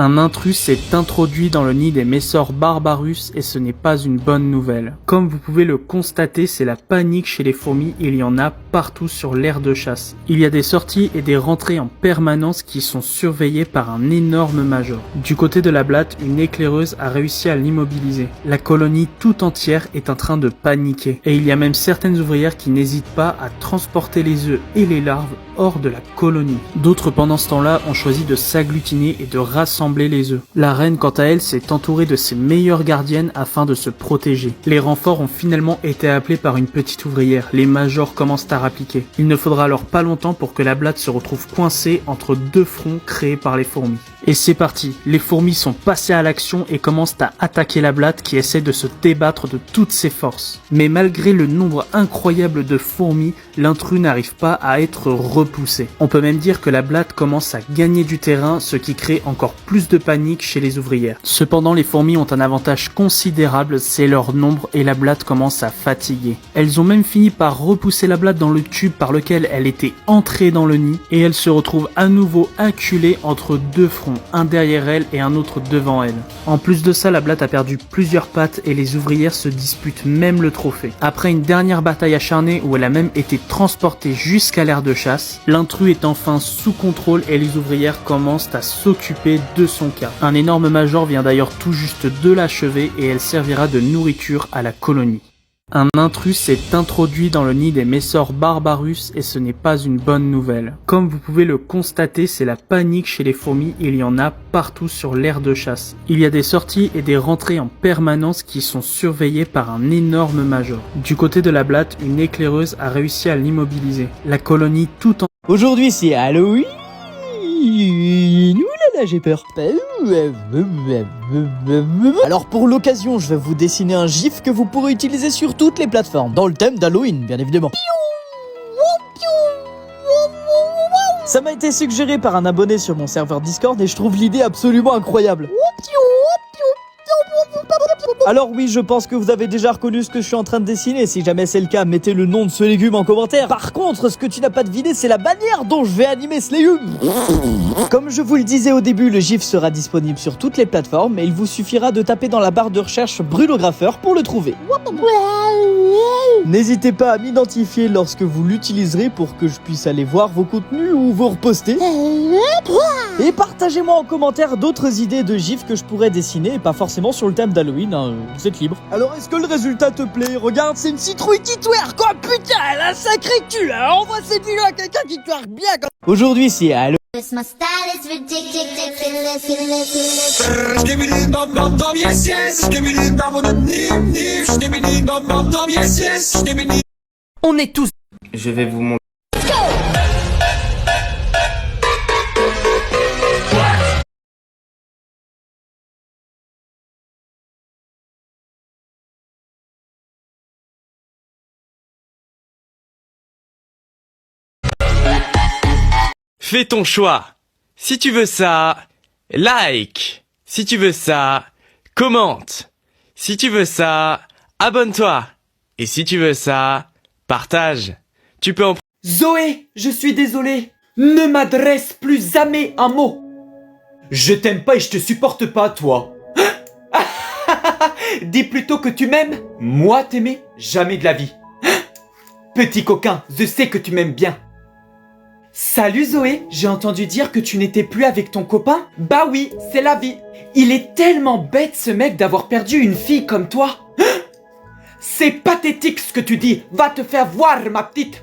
Un intrus s'est introduit dans le nid des Messor Barbarus et ce n'est pas une bonne nouvelle. Comme vous pouvez le constater, c'est la panique chez les fourmis et il y en a partout sur l'aire de chasse. Il y a des sorties et des rentrées en permanence qui sont surveillées par un énorme major. Du côté de la blatte, une éclaireuse a réussi à l'immobiliser. La colonie tout entière est en train de paniquer et il y a même certaines ouvrières qui n'hésitent pas à transporter les œufs et les larves hors de la colonie. D'autres pendant ce temps-là ont choisi de s'agglutiner et de rassembler les œufs. La reine quant à elle s'est entourée de ses meilleures gardiennes afin de se protéger. Les renforts ont finalement été appelés par une petite ouvrière. Les majors commencent à rappliquer. Il ne faudra alors pas longtemps pour que la blatte se retrouve coincée entre deux fronts créés par les fourmis. Et c'est parti, les fourmis sont passées à l'action et commencent à attaquer la blatte qui essaie de se débattre de toutes ses forces. Mais malgré le nombre incroyable de fourmis, l'intrus n'arrive pas à être repoussé. On peut même dire que la blatte commence à gagner du terrain, ce qui crée encore plus de panique chez les ouvrières. Cependant, les fourmis ont un avantage considérable, c'est leur nombre et la blatte commence à fatiguer. Elles ont même fini par repousser la blatte dans le tube par lequel elle était entrée dans le nid et elle se retrouve à nouveau acculée entre deux fronts, un derrière elle et un autre devant elle. En plus de ça, la blatte a perdu plusieurs pattes et les ouvrières se disputent même le trophée. Après une dernière bataille acharnée où elle a même été transportée jusqu'à l'aire de chasse, l'intrus est enfin sous contrôle et les ouvrières commencent à s'occuper de son cas. Un énorme major vient d'ailleurs tout juste de l'achever et elle servira de nourriture à la colonie. Un intrus s'est introduit dans le nid des Messor Barbarus et ce n'est pas une bonne nouvelle. Comme vous pouvez le constater, c'est la panique chez les fourmis et il y en a partout sur l'aire de chasse. Il y a des sorties et des rentrées en permanence qui sont surveillées par un énorme major. Du côté de la blatte, une éclaireuse a réussi à l'immobiliser. La colonie tout en... Aujourd'hui c'est Halloween. Oulala, j'ai peur. Alors pour l'occasion, je vais vous dessiner un gif que vous pourrez utiliser sur toutes les plateformes, dans le thème d'Halloween, bien évidemment. Ça m'a été suggéré par un abonné sur mon serveur Discord et je trouve l'idée absolument incroyable. Alors oui, je pense que vous avez déjà reconnu ce que je suis en train de dessiner. Si jamais c'est le cas, mettez le nom de ce légume en commentaire. Par contre, ce que tu n'as pas deviné, c'est la manière dont je vais animer ce légume. Comme je vous le disais au début, le GIF sera disponible sur toutes les plateformes et il vous suffira de taper dans la barre de recherche Bruno Graffeur pour le trouver. N'hésitez pas à m'identifier lorsque vous l'utiliserez pour que je puisse aller voir vos contenus ou vous reposter. Et partagez-moi en commentaire d'autres idées de GIF que je pourrais dessiner et pas forcément sur le thème d'Halloween, hein, vous êtes libre. Alors est-ce que le résultat te plaît? Regarde, c'est une citrouille qui twerk, quoi, putain, elle a un sacré cul, hein. Envoie cette vidéo à quelqu'un qui twerk bien comme... Aujourd'hui c'est Halloween. My style is ridiculous. Skibbidi dum dum dum, yes yes. Skibbidi dum dum dim dim. Skibbidi dum dum dum, yes yes. Skibbidi. On est tous... Je vais vous montrer. Fais ton choix. Si tu veux ça, like. Si tu veux ça, commente. Si tu veux ça, abonne-toi. Et si tu veux ça, partage. Tu peux en... Zoé, je suis désolé. Ne m'adresse plus jamais un mot. Je t'aime pas et je te supporte pas, toi. Dis plutôt que tu m'aimes. Moi t'aimer, jamais de la vie. Petit coquin, je sais que tu m'aimes bien. Salut Zoé, j'ai entendu dire que tu n'étais plus avec ton copain. Bah oui, c'est la vie. Il est tellement bête ce mec d'avoir perdu une fille comme toi. C'est pathétique ce que tu dis. Va te faire voir ma petite.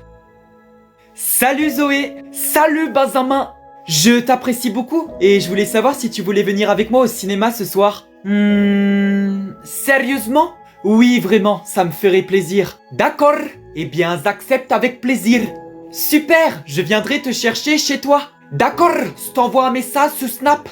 Salut Zoé. Salut Benjamin. Je t'apprécie beaucoup et je voulais savoir si tu voulais venir avec moi au cinéma ce soir. Sérieusement? Oui, vraiment, ça me ferait plaisir. D'accord. Eh bien, j'accepte avec plaisir. Super, je viendrai te chercher chez toi. D'accord, je t'envoie un message sur Snap.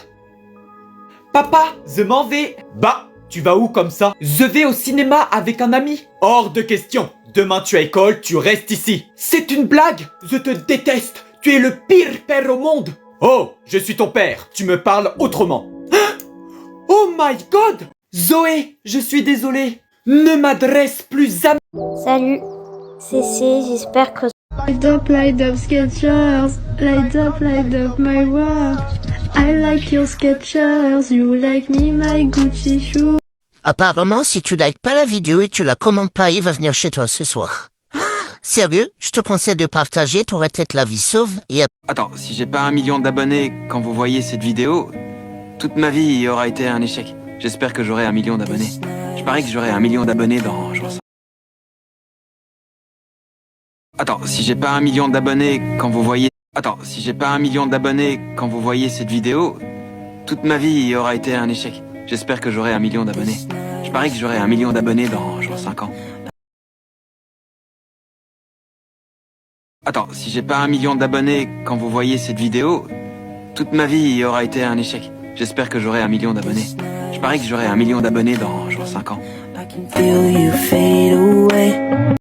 Papa, je m'en vais. Bah, tu vas où comme ça? Je vais au cinéma avec un ami. Hors de question. Demain tu as école, tu restes ici. C'est une blague. Je te déteste. Tu es le pire père au monde. Oh, je suis ton père. Tu me parles autrement. Oh my god. Zoé, je suis désolé. Ne m'adresse plus jamais. Salut, c'est C, j'espère que... Light up, Skechers. Light up, my world. I like your Skechers. You like me, my Gucci shoe. Apparemment, si tu likes pas la vidéo et tu la commentes pas, il va venir chez toi ce soir. Sérieux, je te conseille de partager, t'aurais peut-être la vie sauve et... Attends, si j'ai pas 1 million d'abonnés quand vous voyez cette vidéo, toute ma vie aura été un échec. J'espère que j'aurai 1 million d'abonnés. Je parie que j'aurai 1 million d'abonnés dans genre 5. Attends, si j'ai pas 1 million d'abonnés quand vous voyez... Attends, si j'ai pas 1 million d'abonnés quand vous voyez cette vidéo, toute ma vie aura été un échec. J'espère que j'aurai 1 million d'abonnés. Je parie que j'aurai 1 million d'abonnés dans genre 5 ans. Attends, si j'ai pas 1 million d'abonnés quand vous voyez cette vidéo, toute ma vie aura été un échec. J'espère que j'aurai 1 million d'abonnés. Je parie que j'aurai 1 million d'abonnés dans genre 5 ans.